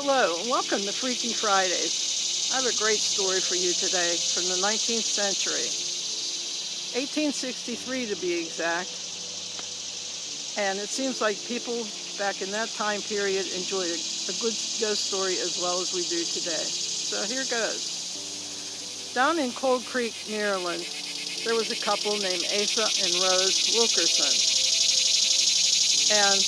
Hello, and welcome to Freaky Fridays. I have a great story for you today from the 19th century, 1863 to be exact. And it seems like people back in that time period enjoyed a good ghost story as well as we do today. So here goes. Down in Cold Creek, Maryland, there was a couple named Asa and Rose Wilkerson. And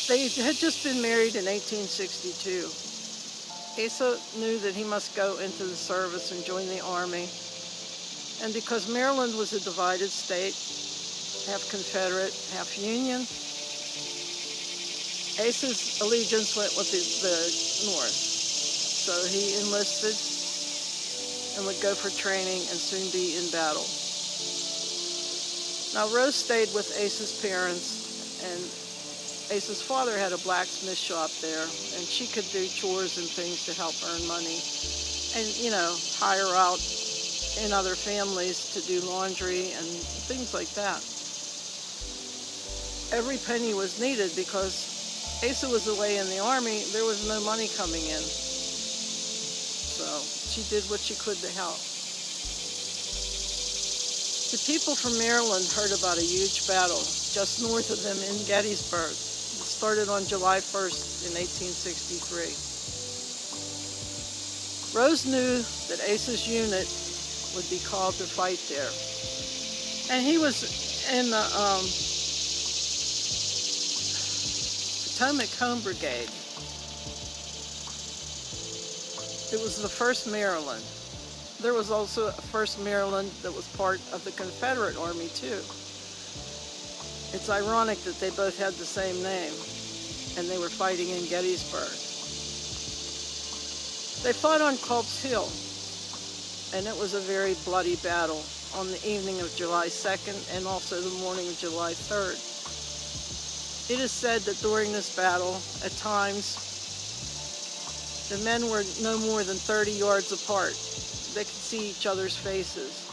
they had just been married in 1862. Asa knew that he must go into the service and join the army. And because Maryland was a divided state, half Confederate, half Union, Asa's allegiance went with the North. So he enlisted and would go for training and soon be in battle. Now Rose stayed with Asa's parents, and Asa's father had a blacksmith shop there, and she could do chores and things to help earn money and, hire out in other families to do laundry and things like that. Every penny was needed because Asa was away in the army. There was no money coming in. So she did what she could to help. The people from Maryland heard about a huge battle just north of them in Gettysburg. It started on July 1st in 1863. Rose knew that Asa's unit would be called to fight there. And he was in the Potomac Home Brigade. It was the 1st Maryland. There was also a 1st Maryland that was part of the Confederate Army too. It's ironic that they both had the same name, and they were fighting in Gettysburg. They fought on Culp's Hill, and it was a very bloody battle on the evening of July 2nd and also the morning of July 3rd. It is said that during this battle, at times, the men were no more than 30 yards apart. They could see each other's faces,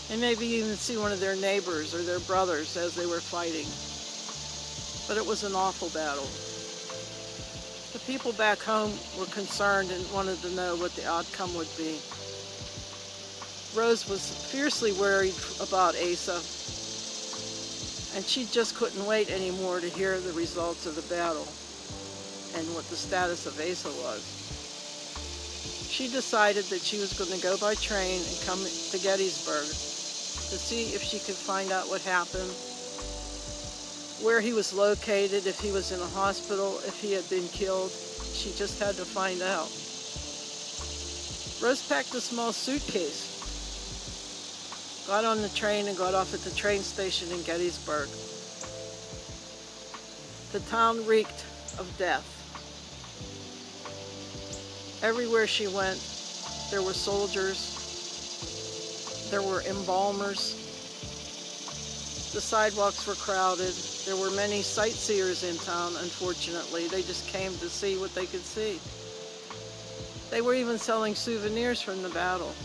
and maybe even see one of their neighbors or their brothers as they were fighting. But it was an awful battle. The people back home were concerned and wanted to know what the outcome would be. Rose was fiercely worried about Asa, and she just couldn't wait anymore to hear the results of the battle and what the status of Asa was. She decided that she was going to go by train and come to Gettysburg to see if she could find out what happened, where he was located, if he was in a hospital, if he had been killed. She just had to find out. Rose packed a small suitcase, got on the train, and got off at the train station in Gettysburg. The town reeked of death. Everywhere she went, there were soldiers, there were embalmers, the sidewalks were crowded. There were many sightseers in town, unfortunately. They just came to see what they could see. They were even selling souvenirs from the battle.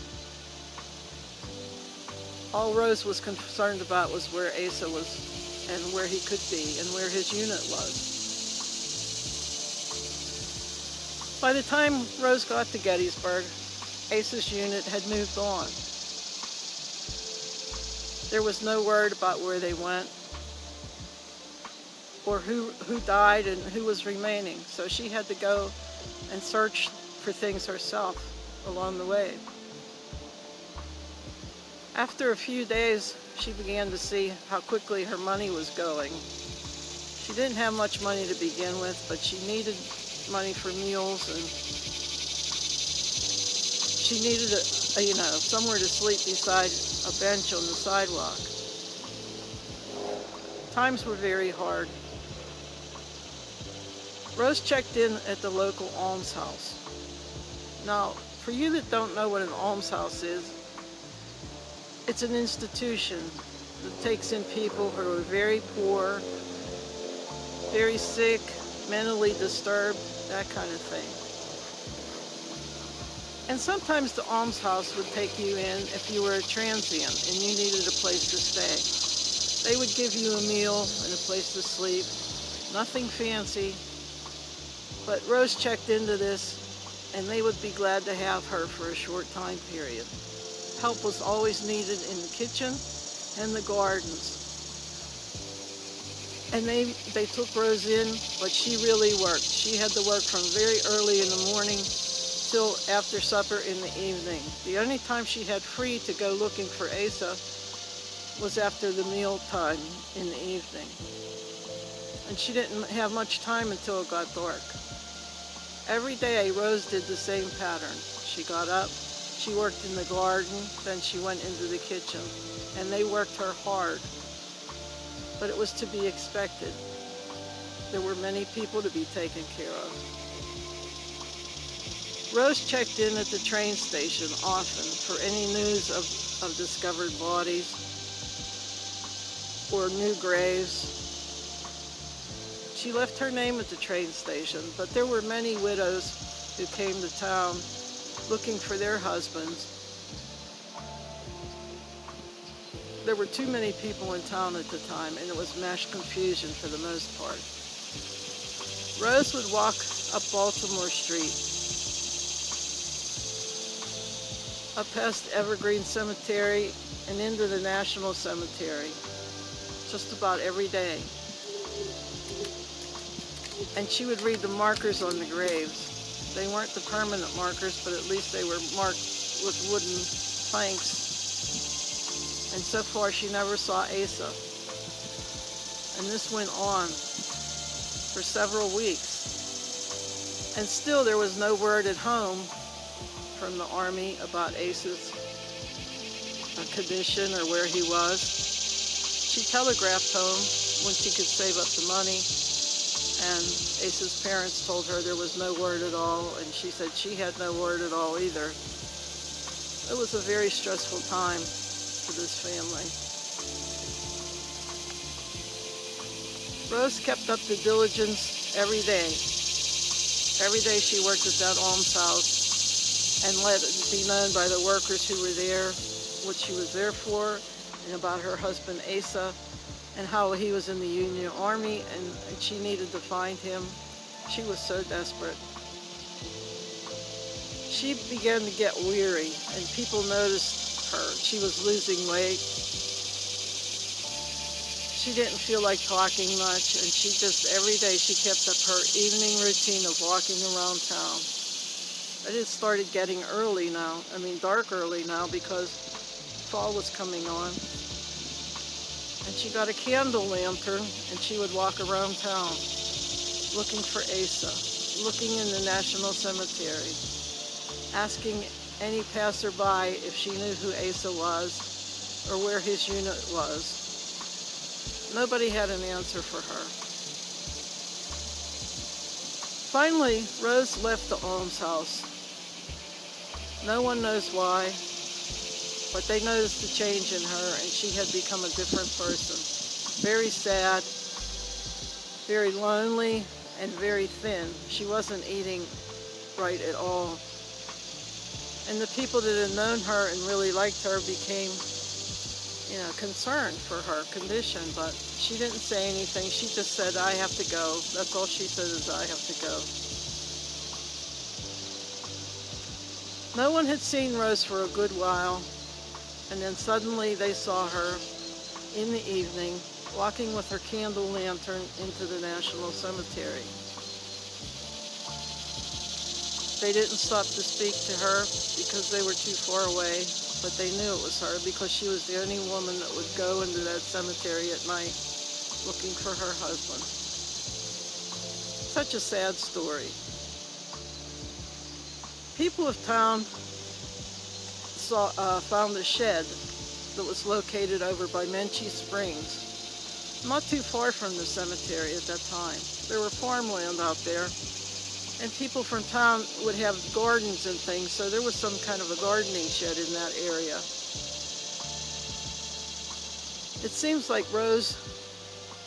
All Rose was concerned about was where Asa was and where he could be and where his unit was. By the time Rose got to Gettysburg, Asa's unit had moved on. There was no word about where they went or who died and who was remaining, so she had to go and search for things herself along the way. After a few days, she began to see how quickly her money was going. She didn't have much money to begin with, but she needed money for meals, and she needed somewhere to sleep beside a bench on the sidewalk. Times were very hard. Rose checked in at the local almshouse. Now, for you that don't know what an almshouse is, it's an institution that takes in people who are very poor, very sick, mentally disturbed, that kind of thing. And sometimes the almshouse would take you in if you were a transient and you needed a place to stay. They would give you a meal and a place to sleep, nothing fancy, But Rose checked into this, and they would be glad to have her for a short time period. Help was always needed in the kitchen and the gardens. And they took Rose in, but she really worked. She had to work from very early in the morning till after supper in the evening. The only time she had free to go looking for Asa was after the meal time in the evening. And she didn't have much time until it got dark. Every day, Rose did the same pattern. She got up, she worked in the garden, then she went into the kitchen. And they worked her hard. But it was to be expected. There were many people to be taken care of. Rose checked in at the train station often for any news of discovered bodies or new graves. She left her name at the train station, but there were many widows who came to town looking for their husbands. There were too many people in town at the time, and it was mass confusion for the most part. Rose would walk up Baltimore Street, up past Evergreen Cemetery and into the National Cemetery, just about every day. And she would read the markers on the graves. They weren't the permanent markers, but at least they were marked with wooden planks. And so far, she never saw Asa. And this went on for several weeks. And still, there was no word at home from the Army about Asa's condition or where he was. She telegraphed home when she could save up the money. And Asa's parents told her there was no word at all. And she said she had no word at all either. It was a very stressful time for this family. Rose kept up the diligence every day. Every day she worked at that almshouse and let it be known by the workers who were there what she was there for and about her husband Asa and how he was in the Union Army and she needed to find him. She was so desperate. She began to get weary and people noticed her. She was losing weight. She didn't feel like talking much, and she just, every day, she kept up her evening routine of walking around town. But it started getting early now, dark early now, because fall was coming on. And she got a candle lantern, and she would walk around town, looking for Asa, looking in the National Cemetery, asking any passerby if she knew who Asa was or where his unit was. Nobody had an answer for her. Finally, Rose left the almshouse. No one knows why, but they noticed a change in her and she had become a different person. Very sad, very lonely, and very thin. She wasn't eating right at all. And the people that had known her and really liked her became, concerned for her condition. But she didn't say anything. She just said, I have to go. That's all she said is, I have to go. No one had seen Rose for a good while. And then suddenly they saw her in the evening, walking with her candle lantern into the National Cemetery. They didn't stop to speak to her because they were too far away, but they knew it was her because she was the only woman that would go into that cemetery at night looking for her husband. Such a sad story. People of town found a shed that was located over by Menchie Springs, not too far from the cemetery at that time. There were farmland out there. And people from town would have gardens and things, so there was some kind of a gardening shed in that area. It seems like Rose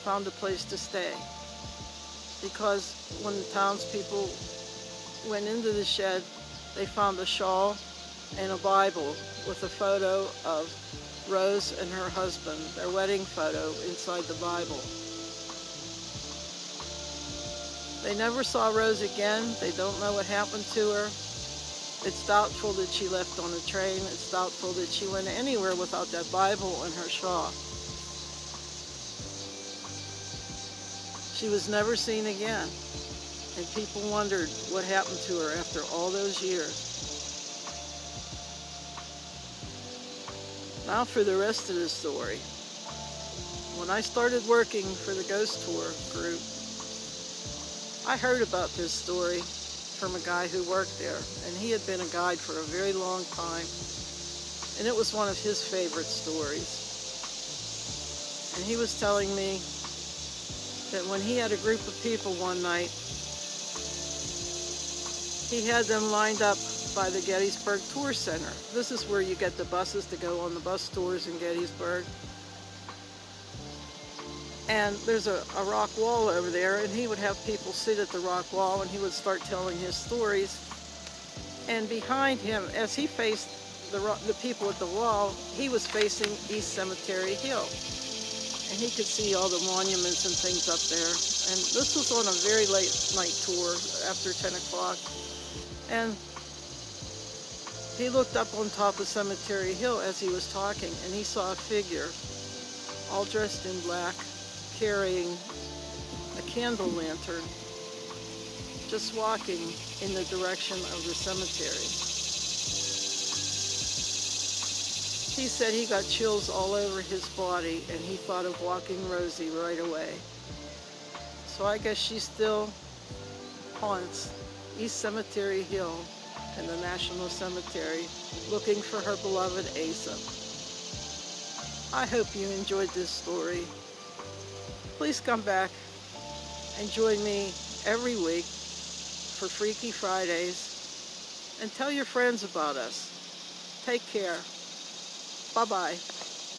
found a place to stay because when the townspeople went into the shed, they found a shawl and a Bible with a photo of Rose and her husband, their wedding photo, inside the Bible. They never saw Rose again. They don't know what happened to her. It's doubtful that she left on a train. It's doubtful that she went anywhere without that Bible in her shawl. She was never seen again, and people wondered what happened to her after all those years. Now for the rest of the story. When I started working for the Ghost Tour group, I heard about this story from a guy who worked there, and he had been a guide for a very long time, and it was one of his favorite stories. And he was telling me that when he had a group of people one night, he had them lined up by the Gettysburg Tour Center. This is where you get the buses to go on the bus tours in Gettysburg. And there's a rock wall over there, and he would have people sit at the rock wall, and he would start telling his stories. And behind him, as he faced the people at the wall, he was facing East Cemetery Hill. And he could see all the monuments and things up there. And this was on a very late night tour, after 10 o'clock. And he looked up on top of Cemetery Hill as he was talking, and he saw a figure, all dressed in black, carrying a candle lantern, just walking in the direction of the cemetery. He said he got chills all over his body, and he thought of Walkin Rosie right away. So I guess she still haunts East Cemetery Hill and the National Cemetery, looking for her beloved Asa. I hope you enjoyed this story. Please come back and join me every week for Freaky Fridays, and tell your friends about us. Take care. Bye-bye.